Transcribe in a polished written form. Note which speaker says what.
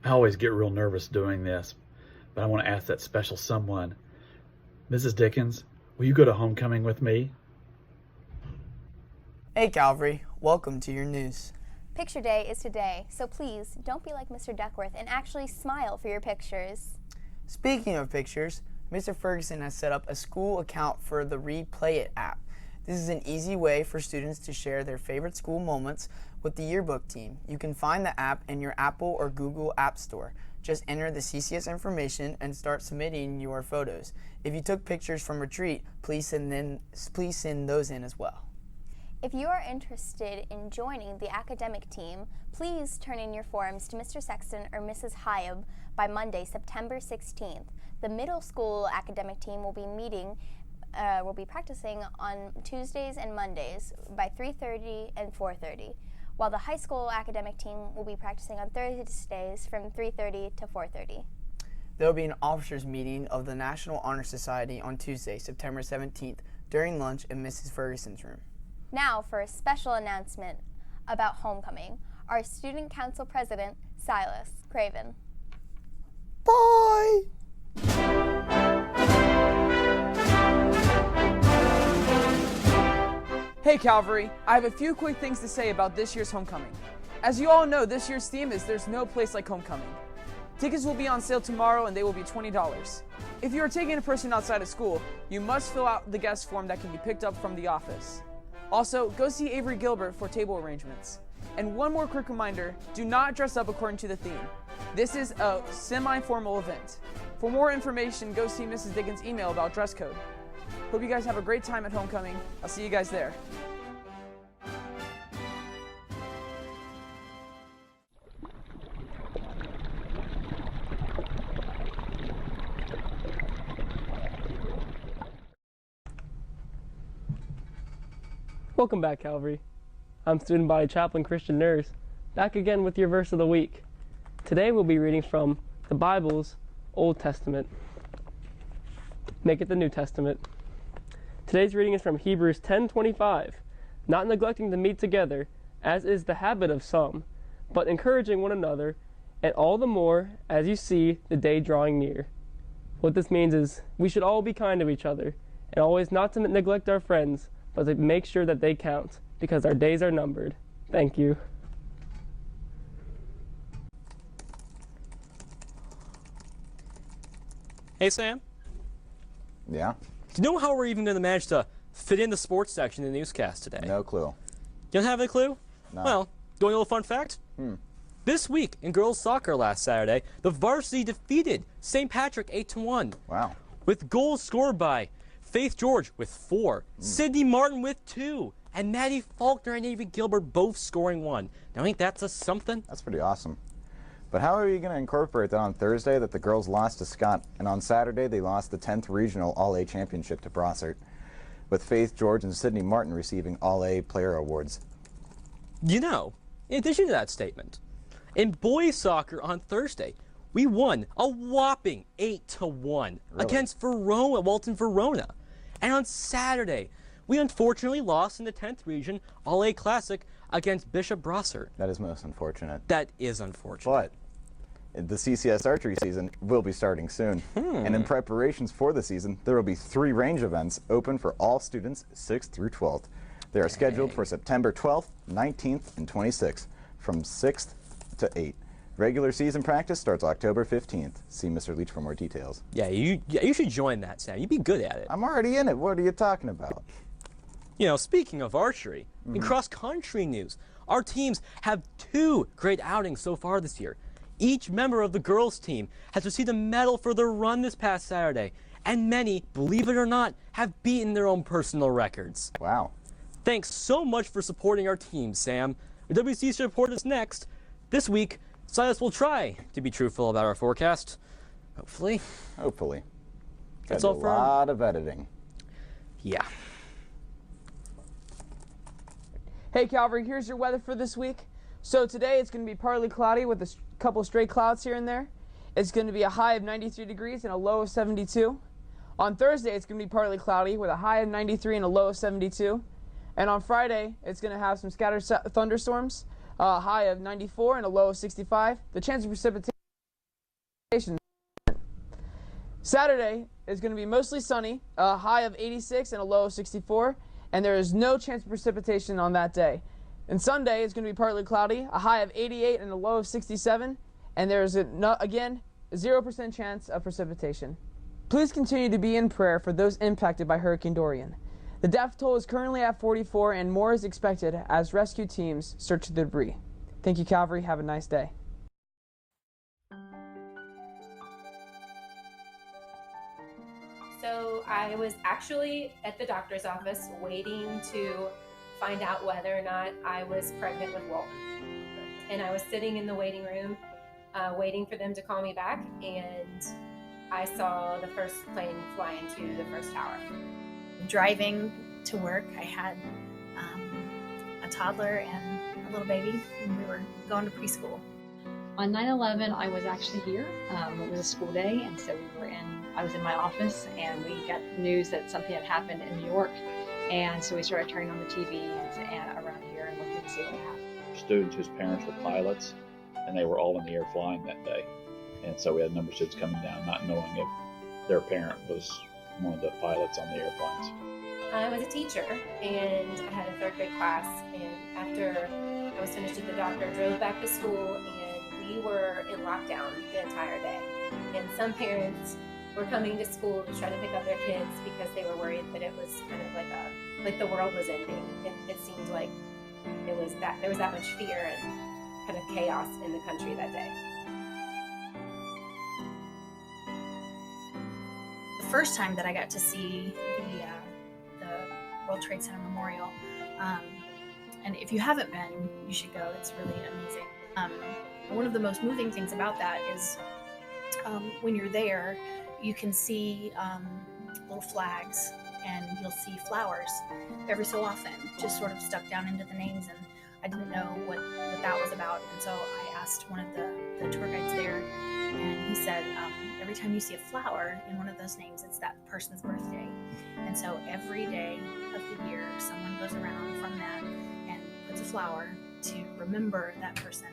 Speaker 1: I always get real nervous doing this, but I want to ask that special someone. Mrs. Dickens, will you go to homecoming with me?
Speaker 2: Hey Calvary, welcome to your news.
Speaker 3: Picture Day is today, so please don't be like Mr. Duckworth and actually smile for your pictures.
Speaker 2: Speaking of pictures, Mr. Ferguson has set up a school account for the Replay It app. This is an easy way for students to share their favorite school moments with the yearbook team. You can find the app in your Apple or Google App Store. Just enter the CCS information and start submitting your photos. If you took pictures from retreat, please send those in as well.
Speaker 3: If you are interested in joining the academic team, please turn in your forms to Mr. Sexton or Mrs. Hyab by Monday, September 16th. The middle school academic team will be practicing on Tuesdays and Mondays by 3:30 and 4:30, while the high school academic team will be practicing on Thursdays from 3:30 to 4:30.
Speaker 2: There will be an officers meeting of the National Honor Society on Tuesday, September 17th, during lunch in Mrs. Ferguson's room.
Speaker 3: Now for a special announcement about homecoming. Our Student Council President, Silas Craven.
Speaker 2: Bye!
Speaker 4: Hey Calvary, I have a few quick things to say about this year's homecoming. As you all know, this year's theme is There's No Place Like Homecoming. Tickets will be on sale tomorrow and they will be $20. If you are taking a person outside of school, you must fill out the guest form that can be picked up from the office. Also, go see Avery Gilbert for table arrangements. And one more quick reminder, do not dress up according to the theme. This is a semi-formal event. For more information, go see Mrs. Dickens' email about dress code. Hope you guys have a great time at homecoming. I'll see you guys there.
Speaker 5: Welcome back, Calvary. I'm student body chaplain Christian Nurse, back again with your verse of the week. Today we'll be reading from the Bible's Old Testament. Make it the New Testament. Today's reading is from Hebrews 10:25. Not neglecting to meet together, as is the habit of some, but encouraging one another, and all the more as you see the day drawing near. What this means is we should all be kind to each other, and always not to neglect our friends, but to make sure that they count, because our days are numbered. Thank you.
Speaker 6: Hey, Sam.
Speaker 7: Yeah?
Speaker 6: Do you know how we're even going to manage to fit in the sports section in the newscast today?
Speaker 7: No clue.
Speaker 6: You don't have any clue?
Speaker 7: No.
Speaker 6: Well, do you want a little fun fact? This week in girls soccer last Saturday, the varsity defeated St. Patrick 8-1.
Speaker 7: Wow.
Speaker 6: With goals scored by Faith George with 4, Sydney Martin with 2, and Maddie Faulkner and Avery Gilbert both scoring 1. Now, ain't that just something?
Speaker 7: That's pretty awesome. But how are you going to incorporate that on Thursday that the girls lost to Scott, and on Saturday they lost the 10th Regional All-A Championship to Brossart, with Faith George and Sydney Martin receiving All-A Player Awards?
Speaker 6: You know, in addition to that statement, in boys soccer on Thursday, we won a whopping 8-1 against Verona, Walton Verona. And on Saturday, we unfortunately lost in the 10th Region All-A Classic against Bishop Brossart.
Speaker 7: That is most unfortunate.
Speaker 6: That is unfortunate.
Speaker 7: But the CCS archery season will be starting soon. And in preparations for the season, there will be 3 range events open for all students 6th through 12th. They are scheduled for September 12th, 19th, and 26th from 6th to 8th. Regular season practice starts October 15th. See Mr. Leach for more details.
Speaker 6: Yeah, you should join that, Sam. You'd be good at it.
Speaker 7: I'm already in it. What are you talking about?
Speaker 6: You know, speaking of archery, in cross-country news, our teams have 2 great outings so far this year. Each member of the girls' team has received a medal for their run this past Saturday, and many, believe it or not, have beaten their own personal records.
Speaker 7: Wow.
Speaker 6: Thanks so much for supporting our team, Sam. The WCCS report is next. This week, Silas will try to be truthful about our forecast. Hopefully.
Speaker 7: Hopefully.
Speaker 6: That's
Speaker 7: Gotta
Speaker 6: all
Speaker 7: do a lot of editing.
Speaker 6: Yeah.
Speaker 4: Hey Calvary, here's your weather for this week. So today it's going to be partly cloudy with a couple stray clouds here and there. It's going to be a high of 93 degrees and a low of 72. On Thursday it's going to be partly cloudy with a high of 93 and a low of 72. And on Friday it's going to have some scattered thunderstorms, a high of 94 and a low of 65. The chance of precipitation Saturday is going to be mostly sunny, a high of 86 and a low of 64, and there is no chance of precipitation on that day. And Sunday is going to be partly cloudy, a high of 88 and a low of 67, and there is, again, a 0% chance of precipitation. Please continue to be in prayer for those impacted by Hurricane Dorian. The death toll is currently at 44, and more is expected as rescue teams search the debris. Thank you, Calvary. Have a nice day.
Speaker 8: So I was actually at the doctor's office waiting to find out whether or not I was pregnant with Wolf. And I was sitting in the waiting room waiting for them to call me back, and I saw the first plane fly into the first tower.
Speaker 9: Driving to work, I had a toddler and a little baby, and we were going to preschool.
Speaker 10: On 9/11, I was actually here. It was a school day, and so I was in my office, and we got news that something had happened in New York, and so we started turning on the TV and around here and looking to see what had happened.
Speaker 11: Students whose parents were pilots, and they were all in the air flying that day. And so we had a number of students coming down not knowing if their parent was one of the pilots on the airplanes.
Speaker 8: I was a teacher, and I had a third grade class, and after I was finished at the doctor, drove back to school, and we were in lockdown the entire day. And some parents were coming to school to try to pick up their kids because they were worried that it was kind of like the world was ending. It seemed like there was that much fear and kind of chaos in the country that day.
Speaker 9: The first time that I got to see the World Trade Center Memorial, and if you haven't been, you should go. It's really amazing. One of the most moving things about that is when you're there, you can see little flags, and you'll see flowers every so often, just sort of stuck down into the names, and I didn't know what that was about, and so I asked one of the tour guides there, and he said, every time you see a flower in one of those names, it's that person's birthday. And so every day of the year, someone goes around from that and puts a flower to remember that person